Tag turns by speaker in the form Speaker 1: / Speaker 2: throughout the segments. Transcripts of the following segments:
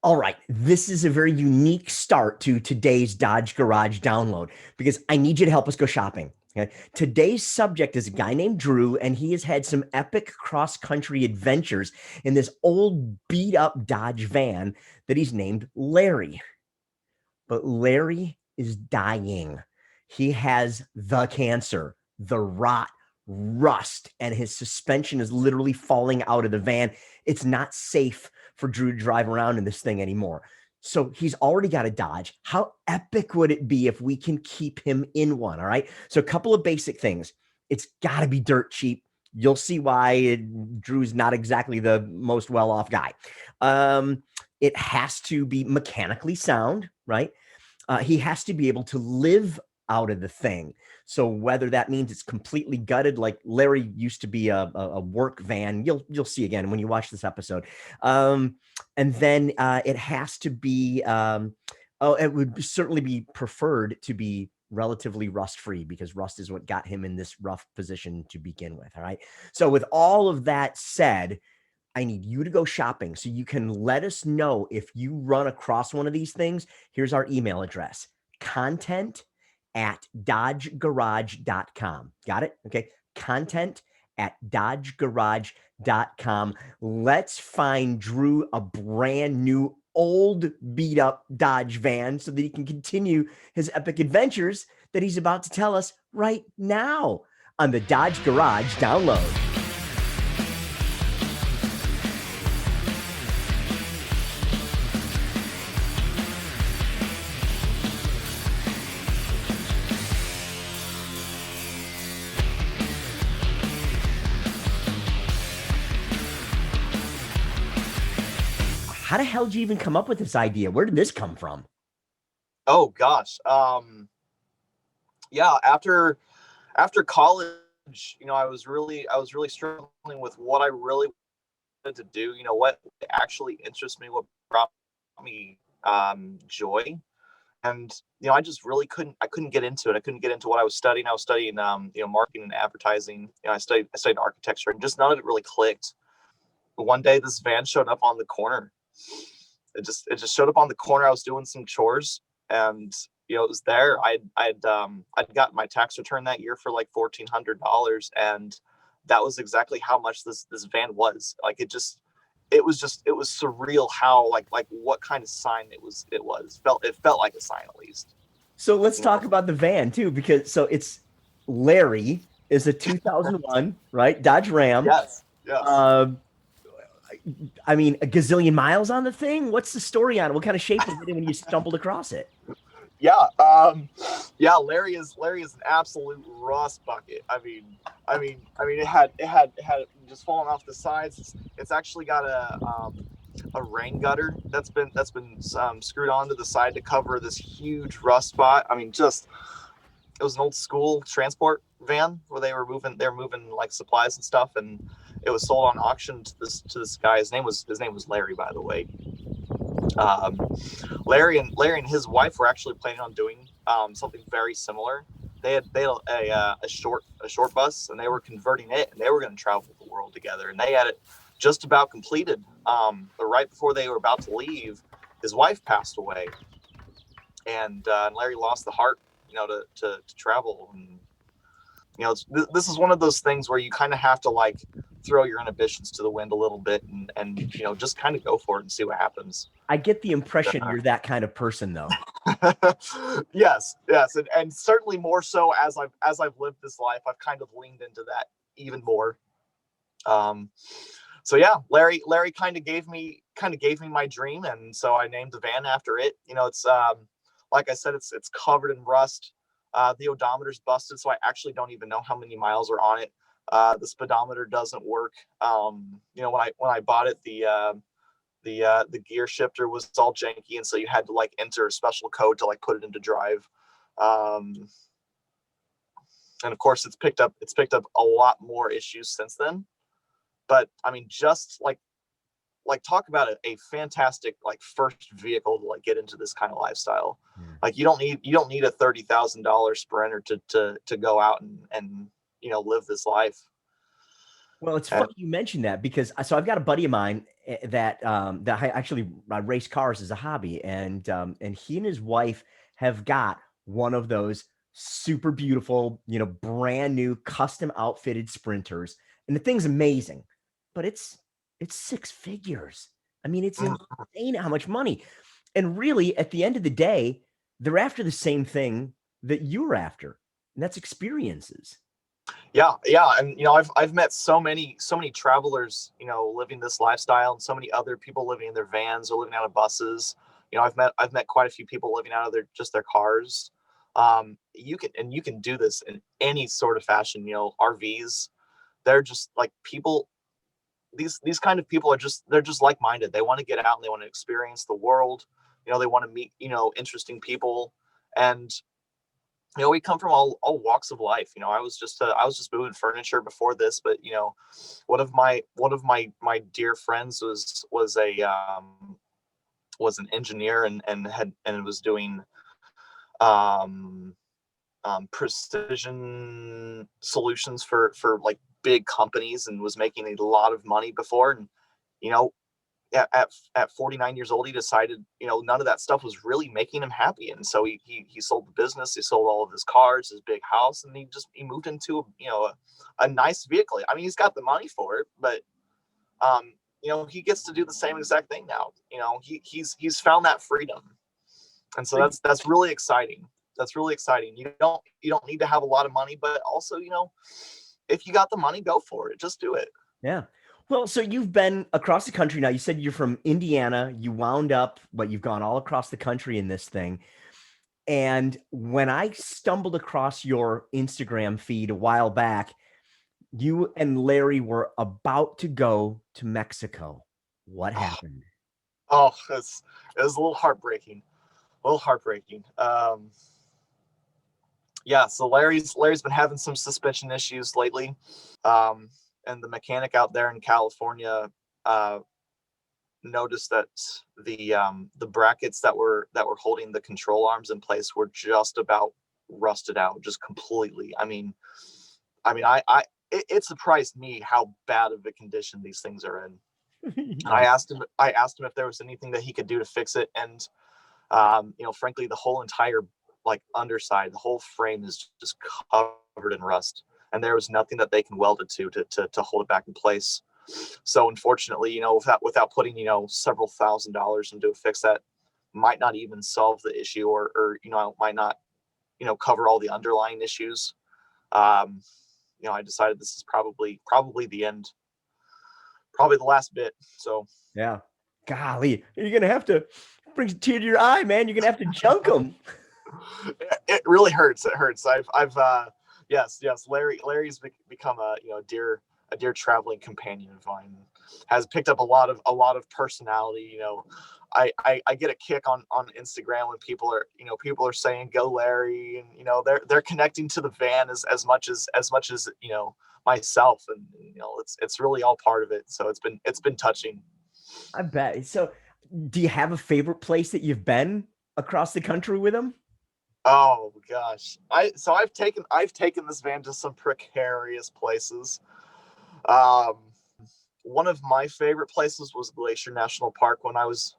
Speaker 1: All right, this is a very unique start to today's Dodge Garage download because I need you to help us go shopping. Okay. Today's subject is a guy named Drew, and he has had some epic cross country adventures in this old beat up Dodge van that he's named Larry. But Larry is dying. He has the cancer, the rot, rust, and his suspension is literally falling out of the van. It's not safe for Drew to drive around in this thing anymore. So he's already got a Dodge. How epic would it be if we can keep him in one? All right. So, a couple of basic things. It's got to be dirt cheap. You'll see why Drew's not exactly the most well off guy. It has to be mechanically sound, right? He has to be able to live out of the thing. So whether that means it's completely gutted, like Larry used to be a work van, you'll see again when you watch this episode. And then it has to be, it would certainly be preferred to be relatively rust free because rust is what got him in this rough position to begin with. All right. So with all of that said, I need you to go shopping so you can let us know if you run across one of these things. Here's our email address: content@dodgegarage.com. Got it? Okay. Content@dodgegarage.com. Let's find Drew a brand new, old, beat up Dodge van so that he can continue his epic adventures that he's about to tell us right now on the Dodge Garage download. How the hell did you even come up with this idea? Where did this come from?
Speaker 2: Oh gosh. Yeah, after college, I was really struggling with what I really wanted to do, what actually interests me, what brought me joy. And I just really couldn't get into it. I couldn't get into what I was studying. I was studying marketing and advertising. I studied architecture, and just none of it really clicked. But one day this van showed up on the corner. It just showed up on the corner. I was doing some chores, and it was there. I'd gotten my tax return that year for like $1,400, and that was exactly how much this van was. Like it was surreal how like what kind of sign it felt like a sign, at least.
Speaker 1: So let's
Speaker 2: you know
Speaker 1: talk about the van too, because it's Larry is a 2001, right? Dodge Ram.
Speaker 2: yes.
Speaker 1: Uh, I mean, a gazillion miles on the thing. What's the story on it? What kind of shape was it in when you stumbled across it?
Speaker 2: Yeah. Larry is an absolute rust bucket. I mean it had just fallen off the sides. It's actually got a rain gutter that's been screwed onto the side to cover this huge rust spot. I mean, just it was an old school transport van where they were moving like supplies and stuff, and it was sold on auction to this guy. His name was Larry, by the way. um, Larry and his wife were actually planning on doing something very similar. They had a short bus, and they were converting it, and they were going to travel the world together, and they had it just about completed. But right before they were about to leave, his wife passed away, and Larry lost the heart, to travel. And this is one of those things where you kind of have to like throw your inhibitions to the wind a little bit, and just kind of go for it and see what happens.
Speaker 1: I get the impression you're that kind of person, though.
Speaker 2: Yes, and certainly more so as I've lived this life. I've kind of leaned into that even more. Um, so yeah, Larry kind of gave me my dream, and so I named the van after it. It's like I said, it's covered in rust. The odometer's busted, so I actually don't even know how many miles are on it. The speedometer doesn't work. When I bought it, the gear shifter was all janky, and so you had to like enter a special code to like put it into drive. Um, and of course, it's picked up a lot more issues since then. But I mean, just like talk about a fantastic like first vehicle to like get into this kind of lifestyle.
Speaker 1: Yeah.
Speaker 2: Like you don't need a $30,000 Sprinter to go out and live this life.
Speaker 1: Well, it's
Speaker 2: And
Speaker 1: funny you mentioned that because so I've got a buddy of mine that I actually race cars as a hobby, and he and his wife have got one of those super beautiful, brand new custom outfitted sprinters, and the thing's amazing, but it's six figures. I mean, it's
Speaker 2: mm,
Speaker 1: insane how much money, and really, at the end of the day, they're after the same thing that you're after, and that's experiences.
Speaker 2: yeah, yeah, and I've met so many travelers, living this lifestyle, and so many other people living in their vans or living out of buses. I've met quite a few people living out of their cars. You can do this in any sort of fashion. RVs, they're just like people. These kind of people they're just like-minded. They want to get out and they want to experience the world. They want to meet interesting people, and we come from all walks of life. I was just moving furniture before this, but one of my dear friends was an engineer, and was doing um, precision solutions for like big companies, and was making a lot of money before. And you know at 49 years old, he decided, none of that stuff was really making him happy. And so he sold the business, he sold all of his cars, his big house, and he moved into, a nice vehicle. I mean, he's got the money for it, but, he gets to do the same exact thing now. He's found that freedom. And so that's really exciting. That's really exciting. You don't need to have a lot of money, but also, if you got the money, go for it. Just do it.
Speaker 1: Yeah. Well, so you've been across the country now. You said you're from Indiana. You wound up, but you've gone all across the country in this thing. And when I stumbled across your Instagram feed a while back, you and Larry were about to go to Mexico. What
Speaker 2: Oh,
Speaker 1: happened?
Speaker 2: it was a little heartbreaking. A little heartbreaking. Yeah, so Larry's been having some suspension issues lately. And the mechanic out there in California uh, noticed that the brackets that were holding the control arms in place were just about rusted out, just completely. It surprised me how bad of a condition these things are in.
Speaker 1: Yeah.
Speaker 2: I asked him if there was anything that he could do to fix it, and frankly, the whole entire like underside, the whole frame is just covered in rust, and there was nothing that they can weld it to hold it back in place. So unfortunately, without putting several $1,000s into a fix that might not even solve the issue, or might not cover all the underlying issues. I decided this is probably the end, probably the last bit. So
Speaker 1: Yeah. Golly, you're gonna have to bring a tear to your eye, man. You're gonna have to junk them.
Speaker 2: it really hurts. It hurts. Yes. Larry's become a dear traveling companion of mine. Has picked up a lot of personality. I get a kick on Instagram when people are saying go Larry, and they're connecting to the van as much as myself, and it's really all part of it. So it's been touching.
Speaker 1: I bet. So, do you have a favorite place that you've been across the country with them?
Speaker 2: Oh gosh, I've taken this van to some precarious places. Um, One of my favorite places was Glacier National Park when I was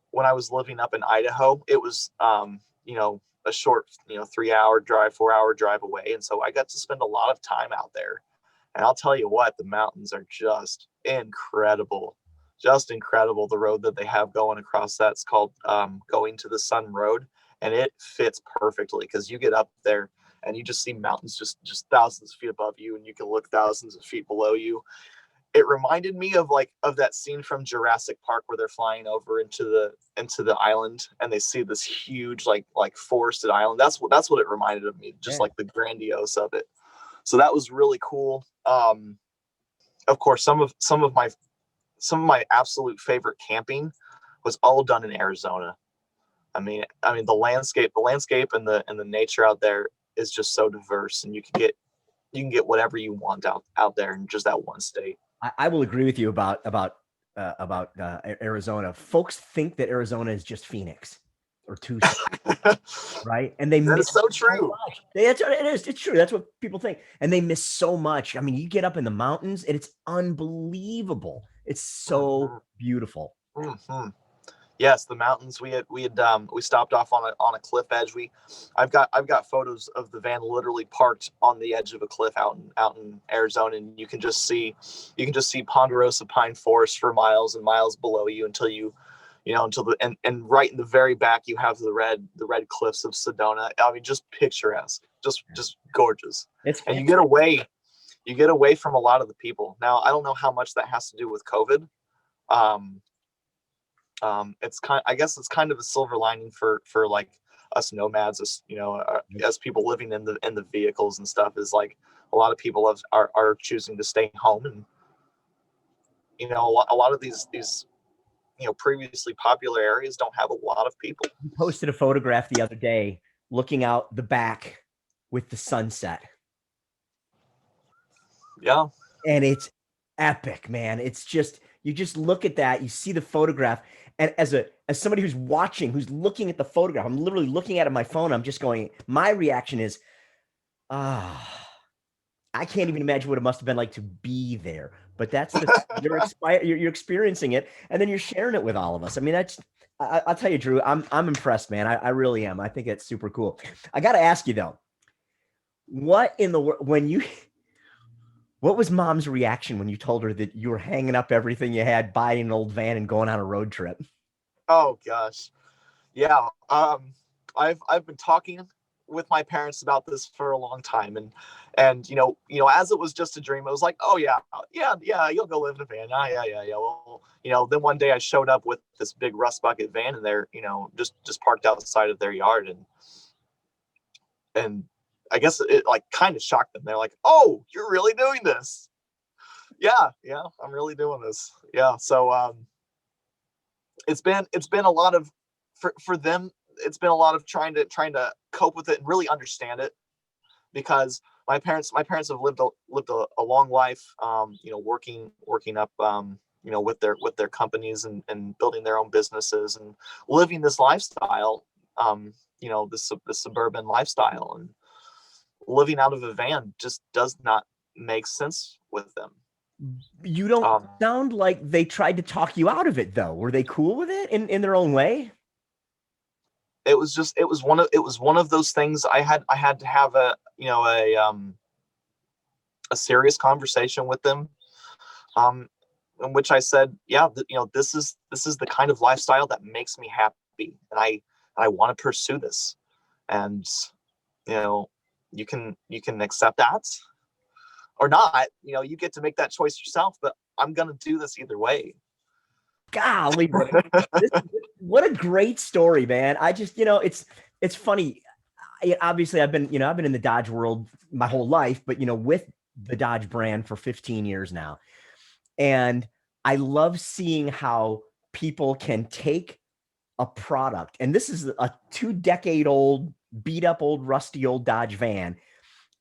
Speaker 2: living up in Idaho. It was a short 3 hour drive, 4 hour drive away, and so I got to spend a lot of time out there. And I'll tell you what, the mountains are just incredible. Just incredible. The road that they have going across that's called Going to the Sun Road, and it fits perfectly because you get up there and you just see mountains just thousands of feet above you, and you can look thousands of feet below you. It reminded me of that scene from Jurassic Park where they're flying over into the island, and they see this huge like forested island. That's what it reminded of me, just
Speaker 1: Yeah.
Speaker 2: like the grandiose of it. So that was really cool. Of course, some of my absolute favorite camping was all done in Arizona. I mean the landscape and the nature out there is just so diverse, and you can get whatever you want out there in just that one state.
Speaker 1: I will agree with you about Arizona. Folks think that Arizona is just Phoenix, or two seconds, right? And they
Speaker 2: That
Speaker 1: miss
Speaker 2: is so
Speaker 1: so
Speaker 2: true.
Speaker 1: much. That's what it is. It's true. That's what people think. And they miss so much. I mean, you get up in the mountains and it's unbelievable. It's so beautiful.
Speaker 2: Mm-hmm. Yes, the mountains. We stopped off on a cliff edge. I've got photos of the van literally parked on the edge of a cliff out in Arizona, and you can just see ponderosa pine forest for miles and miles below you until and right in the very back you have the red cliffs of Sedona. I mean, just picturesque, just gorgeous.
Speaker 1: It's
Speaker 2: And you get away from a lot of the people. Now, I don't know how much that has to do with COVID. Um, I guess it's kind of a silver lining for like us nomads, as people living in the vehicles and stuff, is like a lot of people are choosing to stay home. And a lot of these previously popular areas don't have a lot of people.
Speaker 1: You posted a photograph the other day looking out the back with the sunset.
Speaker 2: Yeah.
Speaker 1: And it's epic, man. It's just, you just look at that, you see the photograph, and as somebody who's watching, who's looking at the photograph, I'm literally looking at it on my phone. I'm just going, my reaction is, I can't even imagine what it must have been like to be there. But that's you're experiencing it, and then you're sharing it with all of us. I mean, I'll tell you, Drew, I'm impressed, man. I really am. I think it's super cool. I got to ask you though, what in the world what was mom's reaction when you told her that you were hanging up everything you had, buying an old van, and going on a road trip?
Speaker 2: Oh gosh. Yeah. I've been talking with my parents about this for a long time, and as it was just a dream, I was like, oh yeah, you'll go live in a van. Yeah. Well, then one day I showed up with this big rust bucket van, and they're just parked outside of their yard, and I guess it like kind of shocked them. They're like, oh, you're really doing this? Yeah, I'm really doing this. Yeah. So it's been a lot of, for them, it's been a lot of trying to cope with it and really understand it, because my parents have lived a long life, working up, with their companies, and building their own businesses and living this lifestyle, this suburban lifestyle, and living out of a van just does not make sense with them.
Speaker 1: You don't
Speaker 2: Um,
Speaker 1: sound like they tried to talk you out of it, though. Were they cool with it in their own way?
Speaker 2: it was one of those things. I had to have a serious conversation with them, in which I said, yeah, this is the kind of lifestyle that makes me happy, and I want to pursue this. And you can accept that or not. You get to make that choice yourself, but I'm gonna do this either way.
Speaker 1: Golly, what a great story, man. I just, it's funny. Obviously I've been in the Dodge world my whole life, but with the Dodge brand for 15 years now. And I love seeing how people can take a product, and this is a 2-decade old, beat up old, rusty old Dodge van,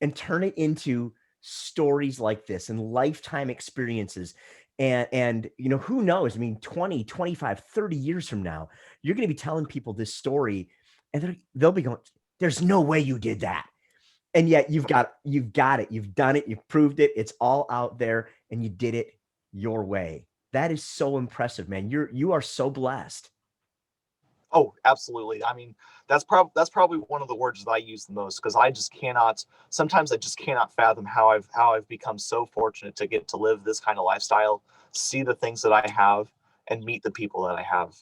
Speaker 1: and turn it into stories like this and lifetime experiences. And who knows? I mean, 20, 25, 30 years from now, you're going to be telling people this story, and they'll be going, there's no way you did that. And yet you've got it, you've done it, you've proved it, it's all out there, and you did it your way. That is so impressive, man. You are so blessed.
Speaker 2: Oh, absolutely. I mean, that's probably one of the words that I use the most, because sometimes I just cannot fathom how I've become so fortunate to get to live this kind of lifestyle, see the things that I have, and meet the people that I have.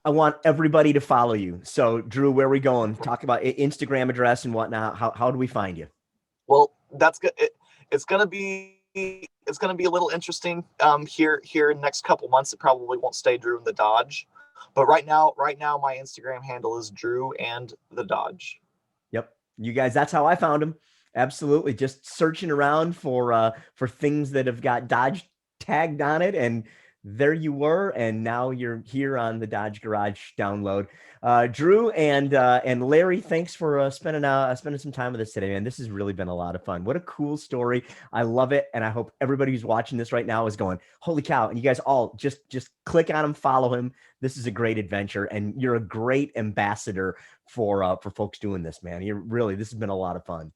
Speaker 1: I want everybody to follow you. So, Drew, where are we going? Talk about Instagram address and whatnot. How do we find you?
Speaker 2: Well, that's good. It's gonna be a little interesting, here in the next couple months. It probably won't stay Drew and the Dodge, but right now my Instagram handle is Drew and the Dodge.
Speaker 1: Yep. You guys, that's how I found him. Absolutely. Just searching around for things that have got Dodge tagged on it, and there you were, and now you're here on the Dodge Garage download. Drew and Larry, thanks for spending some time with us today, man. This has really been a lot of fun. What a cool story! I love it, and I hope everybody who's watching this right now is going, "Holy cow!" And you guys all just click on him, follow him. This is a great adventure, and you're a great ambassador for folks doing this, man. This has been a lot of fun.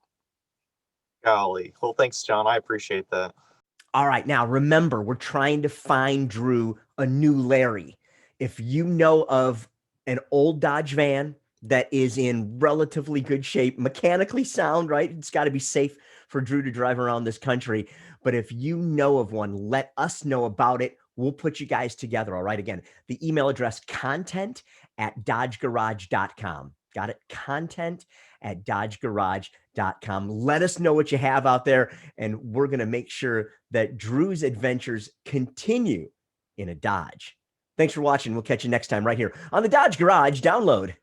Speaker 2: Golly. Well, thanks, John. I appreciate that.
Speaker 1: All right, now remember, we're trying to find Drew a new Larry. If you know of an old Dodge van that is in relatively good shape, mechanically sound, right? It's got to be safe for Drew to drive around this country. But if you know of one, let us know about it. We'll put you guys together. All right. Again, the email address content@dodgegarage.com. Got it? Content@dodgegarage.com. Let us know what you have out there, and we're going to make sure that Drew's adventures continue in a Dodge. Thanks for watching. We'll catch you next time right here on the Dodge Garage Download.